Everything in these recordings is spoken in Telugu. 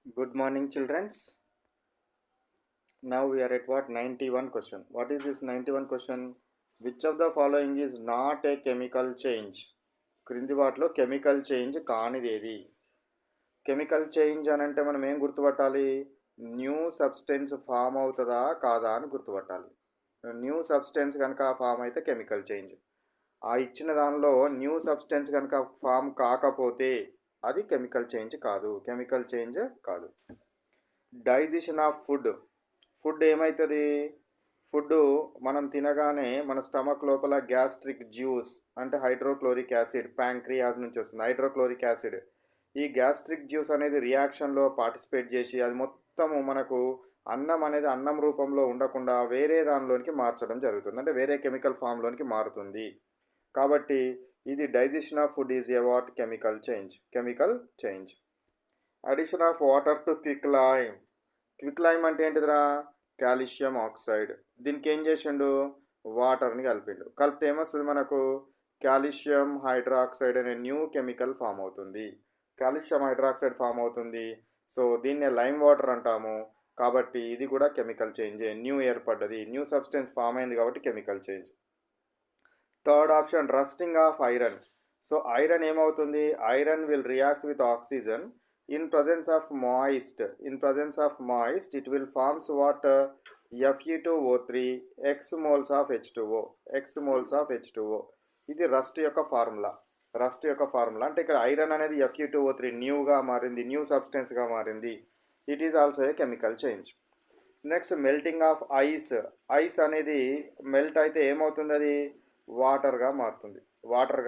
Good morning, children. Now we are at what 91 question. What is this 91 question? Which of the following is not a chemical change? క్రింది వాటిలో కెమికల్ చేంజ్ కానిదేది? కెమికల్ చేంజ్ అని అంటే మనం ఏం గుర్తుపట్టాలి? న్యూ సబ్స్టెన్స్ ఫామ్ అవుతుందా కాదా అని గుర్తుపట్టాలి. న్యూ సబ్స్టెన్స్ కనుక ఫామ్ అయితే కెమికల్ చేంజ్. ఆ ఇచ్చిన దానిలో న్యూ సబ్స్టెన్స్ కనుక ఫామ్ కాకపోతే అది కెమికల్ చేంజ్ కాదు. కెమికల్ చేంజ్ కాదు. డైజెషన్ ఆఫ్ ఫుడ్ ఏమవుతుంది? ఫుడ్ మనం తినగానే మన స్టమక్ లోపల గ్యాస్ట్రిక్ జ్యూస్ అంటే హైడ్రోక్లోరిక్ యాసిడ్ ప్యాంక్రియాస్ నుంచి వస్తుంది. హైడ్రోక్లోరిక్ యాసిడ్ ఈ గ్యాస్ట్రిక్ జ్యూస్ అనేది రియాక్షన్లో పార్టిసిపేట్ చేసి అది మొత్తము మనకు అన్నం అనేది అన్నం రూపంలో ఉండకుండా వేరే దానిలోనికి మార్చడం జరుగుతుంది. అంటే వేరే కెమికల్ ఫామ్లోనికి మారుతుంది. కాబట్టి ఇది digestion of food is a what chemical change. Addition of water to quick lime అంటే ఏంటిదిరా? Calcium oxide. దీనికి ఏం చేసిండు? వాటర్ని కలిపితే ఏమొస్తుంది మనకు? కాల్షియం హైడ్రాక్సైడ్ అనే న్యూ కెమికల్ ఫామ్ అవుతుంది. కాల్షియం హైడ్రాక్సైడ్ ఫామ్ అవుతుంది. సో దీన్నే లైమ్ వాటర్ అంటాము. కాబట్టి ఇది కూడా కెమికల్ చేంజే. న్యూ ఏర్పడ్డది, న్యూ సబ్స్టెన్స్ ఫామ్ అయింది కాబట్టి chemical change. Third option rusting of iron. So iron ఏమవుతుంది? Iron will reacts with oxygen in presence of moist it will forms what? Fe2O3 x moles of H2O. ఇది రస్ట్ యొక్క ఫార్ములా అంటే ఇక్కడ ఐరన్ అనేది Fe2O3 న్యూగా మారింది, న్యూ సబ్స్టెన్స్గా మారింది. It is also a chemical change. Next melting of ice అనేది మెల్ట్ అయితే ఏమవుతుంది? అది వాటర్గా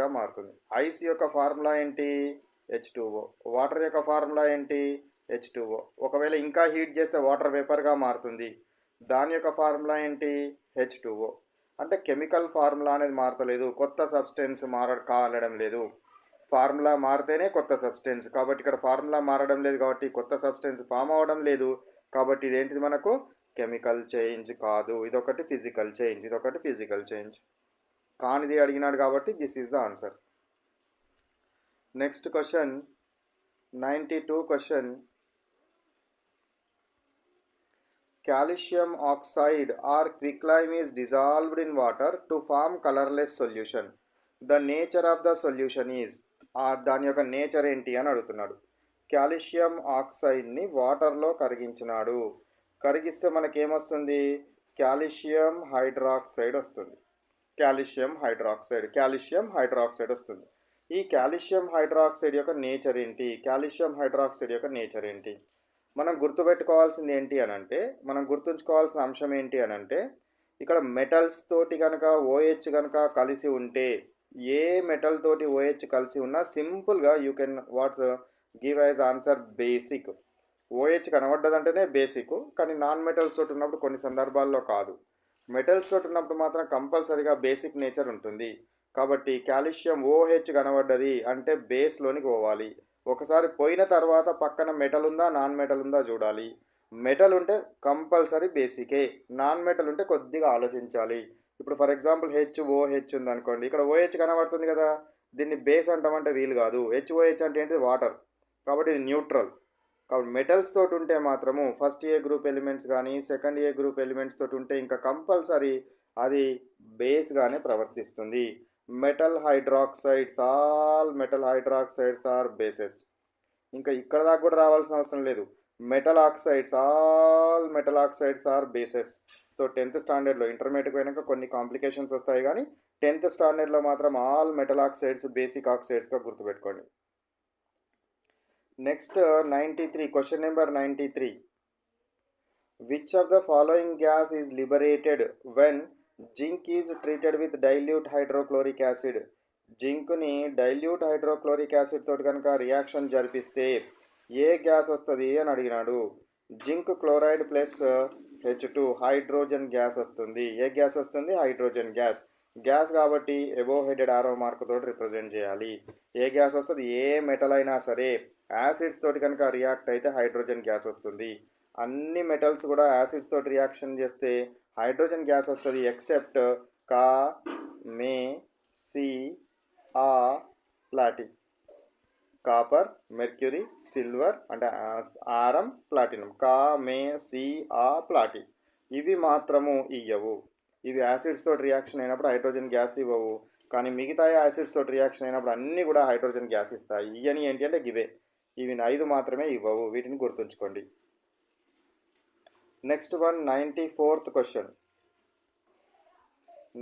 మారుతుంది. ఐస్ యొక్క ఫార్ములా ఏంటి? H2O. వాటర్ యొక్క ఫార్ములా ఏంటి? H2O. ఒకవేళ ఇంకా హీట్ చేస్తే వాటర్ వేపర్గా మారుతుంది. దాని యొక్క ఫార్ములా ఏంటి? H2O. అంటే కెమికల్ ఫార్ములా అనేది మారతలేదు, కొత్త సబ్స్టెన్స్ కాలడం లేదు. ఫార్ములా మారితేనే కొత్త సబ్స్టెన్స్. కాబట్టి ఇక్కడ ఫార్ములా మారడం లేదు కాబట్టి కొత్త సబ్స్టెన్స్ ఫామ్ అవ్వడం లేదు. కాబట్టి ఇదేంటిది మనకు? కెమికల్ చేంజ్ కాదు. ఇదొకటి ఫిజికల్ చేంజ్. కానిది అడిగినాడు కాబట్టి this is the answer. Next question 92 question. Calcium oxide or quicklime is dissolved in water to form colorless solution. The nature of the solution is, దాని యొక్క నేచర్ ఏంటి అని అడుగుతున్నాడు. కాల్షియం ఆక్సైడ్ని వాటర్లో కరిగిస్తే మనకేమొస్తుంది? కాల్షియం హైడ్రాక్సైడ్ వస్తుంది. కాల్షియం హైడ్రాక్సైడ్ వస్తుంది. ఈ కాల్షియం హైడ్రాక్సైడ్ యొక్క నేచర్ ఏంటి? మనం గుర్తుపెట్టుకోవాల్సింది ఏంటి అని అంటే, మనం గుర్తుంచుకోవాల్సిన అంశం ఏంటి అని అంటే, ఇక్కడ మెటల్స్ తోటి కనుక OH కనుక కలిసి ఉంటే, ఏ మెటల్ తోటి OH కలిసి ఉన్నా సింపుల్గా you can give as answer basic. OH కనబడ్డదంటేనే బేసిక్. కానీ నాన్ మెటల్స్ తోటి ఉన్నప్పుడు కొన్ని సందర్భాల్లో కాదు. మెటల్స్ తోటి ఉన్నప్పుడు మాత్రం కంపల్సరీగా బేసిక్ నేచర్ ఉంటుంది. కాబట్టి కాల్షియం OH కనబడ్డది అంటే బేస్లోనికి పోవాలి. ఒకసారి పోయిన తర్వాత పక్కన మెటల్ ఉందా నాన్ మెటల్ ఉందా చూడాలి. మెటల్ ఉంటే కంపల్సరీ బేసికే, నాన్ మెటల్ ఉంటే కొద్దిగా ఆలోచించాలి. ఇప్పుడు ఫర్ ఎగ్జాంపుల్ HOH ఉందనుకోండి, ఇక్కడ OH కనబడుతుంది కదా, దీన్ని బేస్ అంటామంటే వీలు కాదు. HOH అంటే ఏంటి? వాటర్. కాబట్టి ఇది న్యూట్రల్. కాబట్టి మెటల్స్ తోటి ఉంటే మాత్రము ఫస్ట్ ఏ గ్రూప్ ఎలిమెంట్స్ కానీ సెకండ్ ఏ గ్రూప్ ఎలిమెంట్స్ తోటి ఉంటే ఇంకా కంపల్సరీ అది బేస్గానే ప్రవర్తిస్తుంది. All metal hydroxides are bases. ఇంకా ఇక్కడ దాకా కూడా రావాల్సిన అవసరం లేదు. All metal oxides are bases. So 10th స్టాండర్డ్లో, ఇంటర్మీడియట్కి పోయినాక కొన్ని కాంప్లికేషన్స్ వస్తాయి కానీ 10th స్టాండర్డ్లో మాత్రం ఆల్ మెటల్ ఆక్సైడ్స్ బేసిక్ ఆక్సైడ్స్గా గుర్తుపెట్టుకోండి. Next 93 question number 93. Which of the following gas is liberated when zinc is treated with dilute hydrochloric acid? జింక్ని డైల్యూట్ హైడ్రోక్లోరిక్ యాసిడ్ తోటి కనుక రియాక్షన్ జరిపిస్తే ఏ గ్యాస్ వస్తుంది అని అడిగినాడు. Zinc chloride plus H2 hydrogen gas వస్తుంది. ఏ గ్యాస్ వస్తుంది? హైడ్రోజన్ గ్యాస్ కాబట్టి ఎబో హెడెడ్ ఆరో మార్క్ తోటి రిప్రజెంట్ చేయాలి. ఏ గ్యాస్ వస్తుంది? ఏ మెటల్ అయినా సరే యాసిడ్స్ తోటి కనుక రియాక్ట్ అయితే హైడ్రోజన్ గ్యాస్ వస్తుంది. అన్ని మెటల్స్ కూడా యాసిడ్స్ తోటి రియాక్షన్ చేస్తే హైడ్రోజన్ గ్యాస్ వస్తుంది ఎక్సెప్ట్ కా, మే, సి, ఆ, ప్లాటి. కాపర్, మెర్క్యూరీ, సిల్వర్ అంటే ఆరం, ప్లాటినం. కా, మే, సి, ఆ, ప్లాటి. ఇవి మాత్రము ఇవ్వవు. ఇవి యాసిడ్స్ తోటి రియాక్షన్ అయినప్పుడు హైడ్రోజన్ గ్యాస్ ఇవ్వవు. కానీ మిగతా యాసిడ్స్ తోటి రియాక్షన్ అయినప్పుడు అన్నీ కూడా హైడ్రోజన్ గ్యాస్ ఇస్తాయి. ఇవని ఏంటి అంటే గివే. ఇవి 5 మాత్రమే ఇవ్వవు. వీటిని గుర్తుంచుకోండి. Next one 94th question.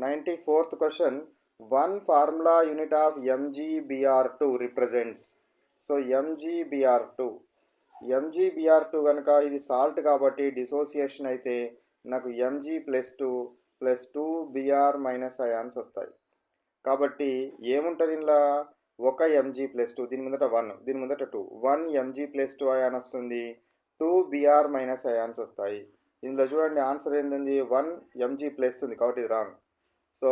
94th question. One formula unit of MgBr2 represents. So MgBr2 కనుక ఇది సాల్ట్ కాబట్టి డిసోసియేషన్ అయితే నాకు Mg+2 Br మైనస్ అయాన్స్ వస్తాయి. కాబట్టి ఏముంటుంది ఇందులో? ఒక Mg+2, దీని ముందట 1, దీని ముందట 2, 1 Mg+2 అయాన్ వస్తుంది, 2 Br మైనస్ అయాన్స్ వస్తాయి. ఇందులో చూడండి ఆన్సర్ ఏంటండి? 1 Mg+ ఉంది కాబట్టి ఇది wrong. So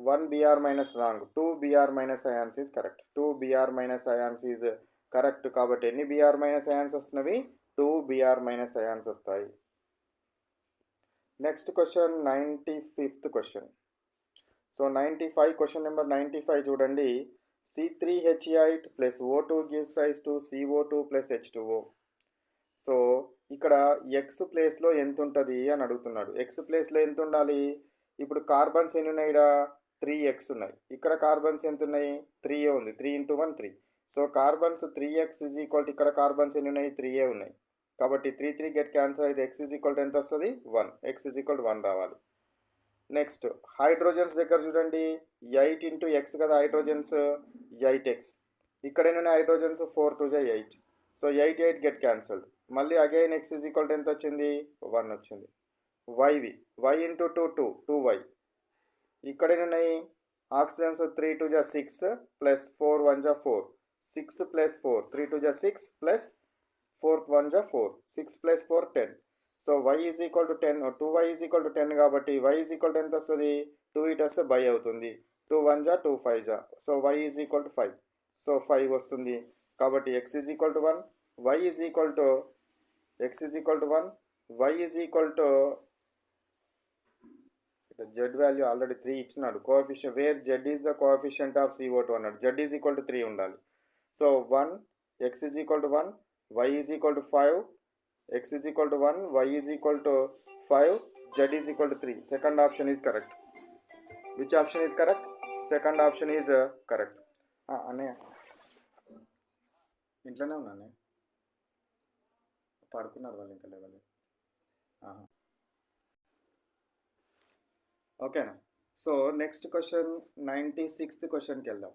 1 Br minus wrong, 2 Br minus ions is correct. 2 Br minus ions is correct. కాబట్టి ఎన్ని Br మైనస్ అయాన్స్ వస్తున్నవి? 2 Br మైనస్ అయాన్స్ వస్తాయి. Next question 95th question. So 95 question number 95 చూడండి. C3H8 plus O2 gives rise to CO2 plus H2O. So ఇక్కడ ఎక్స్ ప్లేస్లో ఎంత ఉంటుంది అని అడుగుతున్నాడు. ఎక్స్ ప్లేస్లో ఎంత ఉండాలి? ఇప్పుడు కార్బన్స్ ఎన్ని ఉన్నాయి? 3x ఉన్నాయి. ఇక్కడ కార్బన్స్ ఎంత ఉన్నాయి? 3a ఉంది. 3 × 1 3. So carbons 3x is equal to ఇక్కడ కార్బన్స్ ఎన్ని ఉన్నాయి? 3a ఉన్నాయి. కాబట్టి 3 3 గెట్ క్యాన్సర్ అయితే x ఈజ్ ఈక్వల్ టు ఎంత వస్తుంది? 1. x ఈజ్ ఈక్వల్ టు 1 రావాలి. నెక్స్ట్ హైడ్రోజన్స్ దగ్గర చూడండి. 8 × x కదా హైడ్రోజన్స్, 8x. ఇక్కడ ఎన్ని హైడ్రోజన్స్? 4 2 8. So 8 8 get cancelled. మళ్ళీ again x is equal to ఎంత వచ్చింది? 1 వచ్చింది. y × 2 2y. ఇక్కడ ఎన్ని ఉన్నాయి? Oxygens 3 2 6 plus 4 1 4. 6 plus 4 3 2 6 plus 4 1 4. 6 plus 4 10. So y is equal to 10, 2y is equal to 10 కాబట్టి y ఈజ్ ఈక్వల్ టు ఎంత వస్తుంది? 2 ఇటు వస్తే బై అవుతుంది. 2 1 2 5. So y is equal to 5. So 5 వస్తుంది. కాబట్టి x is equal to 1, y is equal to x is equal to 1, y is equal to z value already 3 ఇచ్చినాడు. Coefficient where z is the coefficient of CO2 అన్నాడు. z ఈజ్ ఈక్వల్ టు 3 ఉండాలి. So 1, x is equal to 1, y is equal to 5, x is equal to 1, y is equal to 5, z is equal to 3. Second option is correct. Which option is correct? Second option is correct. అన్నయ్య ఇంట్లోనే ఉన్నా, పడుకున్నారు వాళ్ళు, ఇంకా లేవాలి. ఓకేనా? సో నెక్స్ట్ క్వశ్చన్ 96th క్వశ్చన్కి వెళ్దాం.